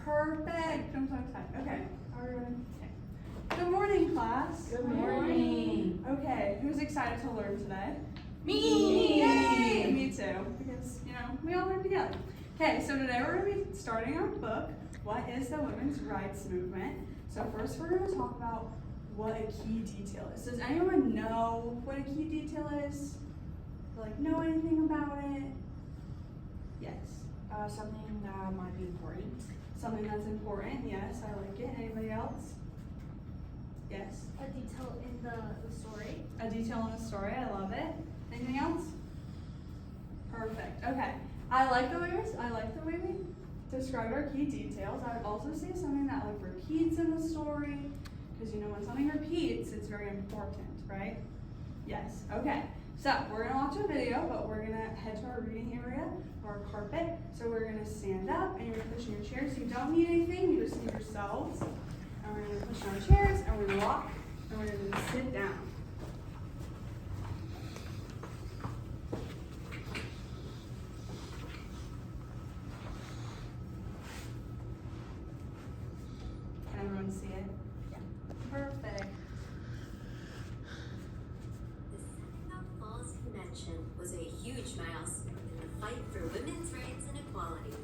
Perfect. I'm so excited. Okay. Are we ready? Okay. Good morning, class. Good morning. Okay. Who's excited to learn today? Me. Yay! Me too. Because, we all learn together. Okay, so today we're going to be starting our book, What is the Women's Rights Movement? So first we're going to talk about what a key detail is. Does anyone know what a key detail is? Know anything about it? Yes. Something that might be important. Something that's important, yes, I like it. Anybody else? Yes. A detail in the story. A detail in the story, I love it. Anything else? Perfect. Okay. I like the way we described our key details. I would also say something that repeats in the story, because when something repeats, it's very important, right? Yes. Okay. So we're gonna watch a video, but we're gonna head to our reading area or carpet. So we're gonna stand up and you're gonna push in your chairs. You don't need anything, you just need yourselves. And we're gonna push in our chairs and we're gonna walk and we're gonna sit down. Can everyone see it? Yeah. Perfect. Convention was a huge milestone in the fight for women's rights and equality.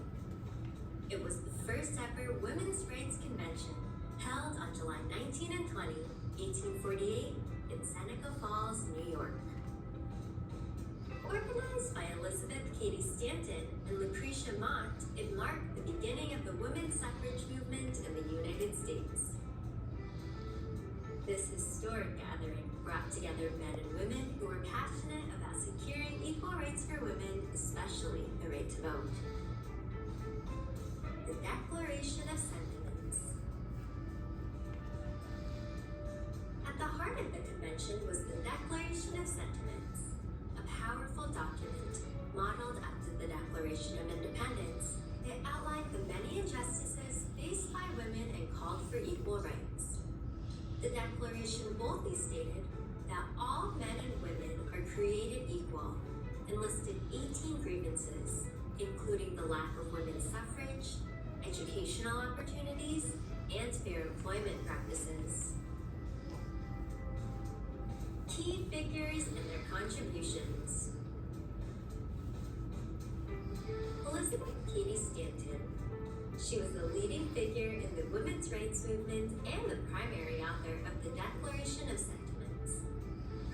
It was the first ever women's rights convention held on July 19 and 20, 1848 in Seneca Falls, New York. Organized by Elizabeth Cady Stanton and Lucretia Mott, it marked the beginning of the women's suffrage movement in the United States. This historic gathering brought together men and women who were passionate about securing equal rights for women, especially the right to vote. The Declaration of Sentiments. At the heart of the convention was the Declaration of Sentiments, a powerful document modeled after the Declaration of Independence. It outlined the many injustices faced by women and called for equal rights. The Declaration boldly stated that all men and women are created equal and listed 18 grievances, including the lack of women's suffrage, educational opportunities, and fair employment practices. Key figures and their contributions. Elizabeth Cady Stanton. She was the leading figure in the women's rights movement and the primary author of the Declaration of Sentiments.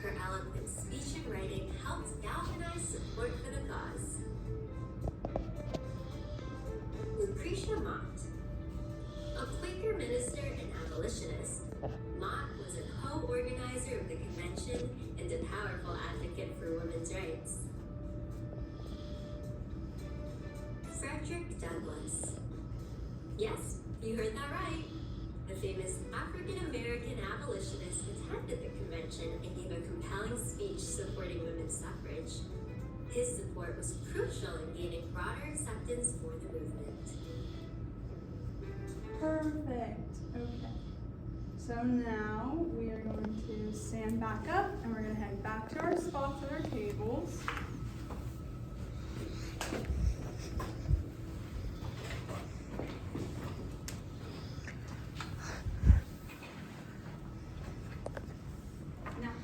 Her eloquent speech and writing helped galvanize support for the cause. Lucretia Mott. A Quaker minister and abolitionist, Mott was a co-organizer of the convention and a powerful advocate for women's rights. Frederick Douglass. Yes, you heard that right. The famous African-American abolitionist attended the convention and gave a compelling speech supporting women's suffrage. His support was crucial in gaining broader acceptance for the movement. Perfect. Okay. So now we are going to stand back up and we're going to head back to our spots at our tables.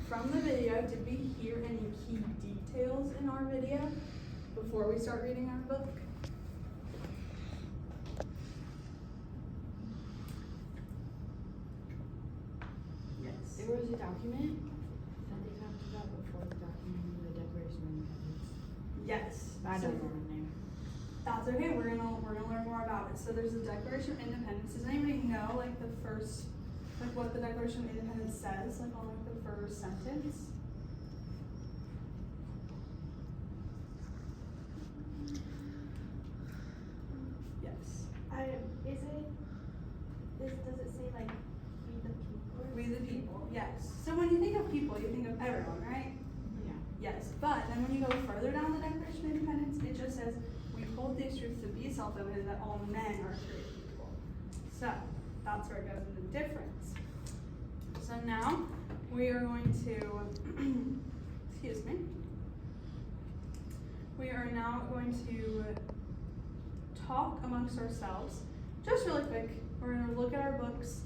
From the video, did we hear any key details in our video before we start reading our book? Yes. There was a document that they talked about before the document of the Declaration of Independence. Yes. I don't know the name. That's okay. We're gonna learn more about it. So there's the Declaration of Independence. Does anybody know the first, what the Declaration of Independence says, on the first sentence? Yes. Does it say we the people? We the people. Yes. So when you think of people, you think of everyone, right? Yeah. Yes. But then when you go further down the Declaration of Independence, it just says we hold these truths to be self-evident that all men are created equal. So that's where it goes into difference. So now we are going to, excuse me, we are now going to talk amongst ourselves just really quick, we're gonna look at our books.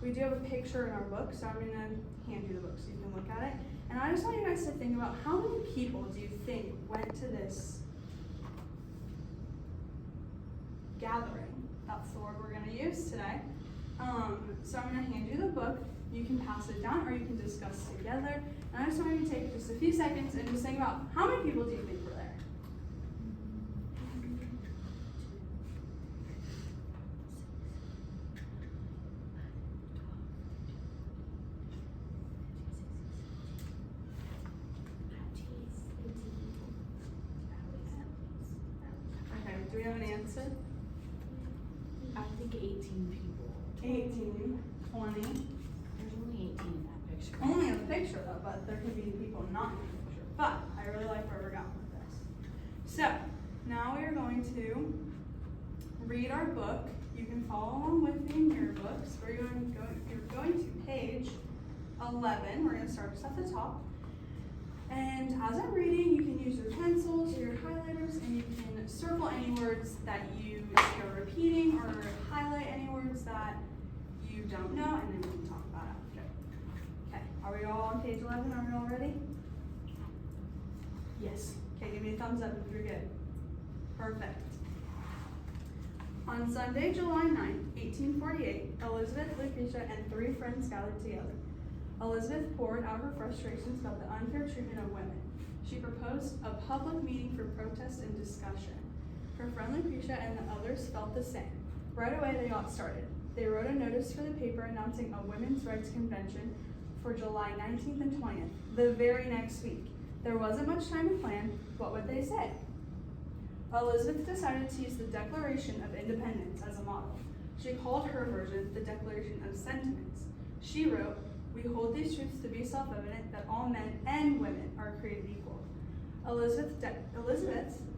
We do have a picture in our book, so I'm gonna hand you the book so you can look at it. And I just want you guys to think about how many people do you think went to this gathering? That's the word we're gonna use today. So I'm gonna hand you the book. You can pass it down or you can discuss together. And I just want you to take just a few seconds and just think about how many people do you think were there? Okay, do we have an answer? I think 18 people. 18, 20. There's only 18 in that picture. Only in the picture though, but there could be people not in the picture. But I really like where we're going with this. So now we are going to read our book. You can follow along with me in your books. You're going to page 11. We're going to start just at the top. And as I'm reading, you can use your pencils or your highlighters, and you can circle any words that you see are repeating, or highlight any words that you don't know, and then we can talk about it after. Okay, are we all on page 11? Are we all ready? Yes. Okay, give me a thumbs up if you're good. Perfect. On Sunday, July 9th, 1848, Elizabeth, Lucretia, and 3 friends gathered together. Elizabeth poured out her frustrations about the unfair treatment of women. She proposed a public meeting for protest and discussion. Her friend Lucretia and the others felt the same. Right away, they got started. They wrote a notice for the paper announcing a women's rights convention for July 19th and 20th, the very next week. There wasn't much time to plan. What would they say? Elizabeth decided to use the Declaration of Independence as a model. She called her version the Declaration of Sentiments. She wrote, "We hold these truths to be self-evident that all men and women are created equal." Elizabeth's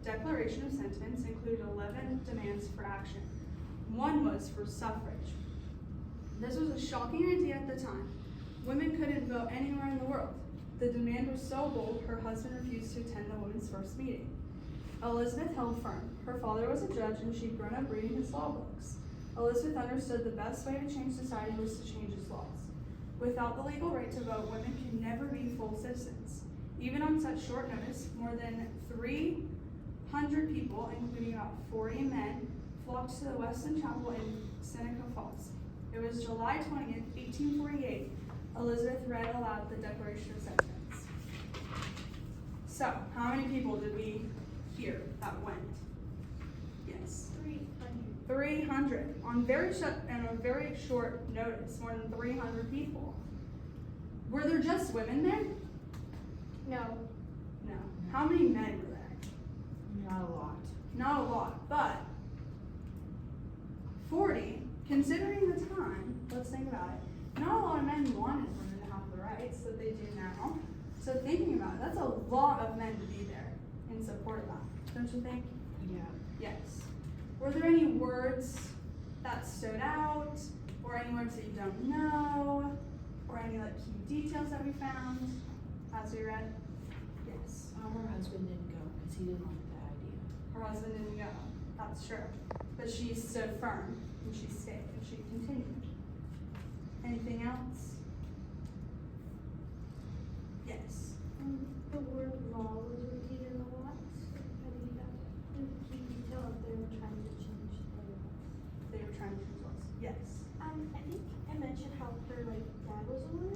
Declaration of Sentiments included 11 demands for action. One was for suffrage. This was a shocking idea at the time. Women couldn't vote anywhere in the world. The demand was so bold, her husband refused to attend the women's first meeting. Elizabeth held firm. Her father was a judge and she'd grown up reading his law books. Elizabeth understood the best way to change society was to change its laws. Without the legal right to vote, women could never be full citizens. Even on such short notice, more than 300 people, including about 40 men, flocked to the Weston Chapel in Seneca Falls. It was July 20th, 1848. Elizabeth read aloud the Declaration of Sentiments. So, how many people did we hear that went? Yes. 300. 300 on a very short notice, more than 300 people. Were there just women there? No. No. How many men were there? Not a lot. Not a lot, but 40, considering the time, let's think about it. Not a lot of men wanted women to have the rights that they do now. So thinking about it, that's a lot of men to be there in support of that, don't you think? Yeah. Yes. Were there any words that stood out, or any words that you don't know, or any key details that we found as we read? Yes. Her husband didn't go because he didn't like that idea. Her husband didn't go. That's true. But she stood firm, and she stayed, and she continued. Anything else? Yes. The word law was repeated a lot. I think that was a key detail if they were trying to change the laws. They were trying to change laws. Yes. I think I mentioned how her dad was a lawyer.